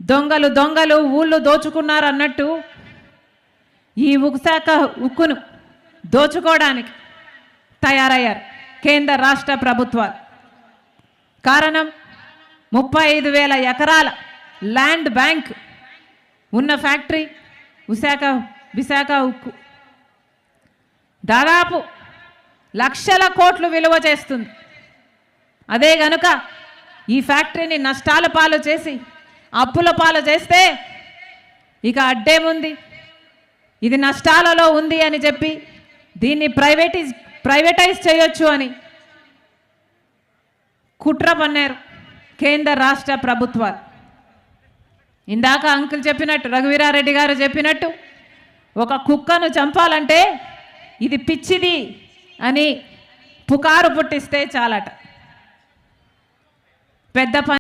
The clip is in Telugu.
దొంగలు దొంగలు ఊళ్ళు దోచుకున్నారు అన్నట్టు ఈ విశాఖ ఉక్కును దోచుకోవడానికి తయారయ్యారు కేంద్ర రాష్ట్ర ప్రభుత్వాలు. కారణం 35,000 ఎకరాల ల్యాండ్ బ్యాంక్ ఉన్న ఫ్యాక్టరీ విశాఖ ఉక్కు దాదాపు లక్షల కోట్లు విలువ చేస్తుంది. అదే గనుక ఈ ఫ్యాక్టరీని నష్టాల పాలు చేసి అప్పుల పాలు చేస్తే ఇక అడ్డేముంది, ఇది నష్టాలలో ఉంది అని చెప్పి దీన్ని ప్రైవేటైజ్ చేయొచ్చు అని కుట్ర పన్నారు కేంద్ర రాష్ట్ర ప్రభుత్వాలు. ఇందాక అంకుల్ చెప్పినట్టు, రఘువీరారెడ్డి గారు చెప్పినట్టు, ఒక కుక్కను చంపాలంటే ఇది పిచ్చిది అని పుకారు పుట్టిస్తే చాలట. పెద్ద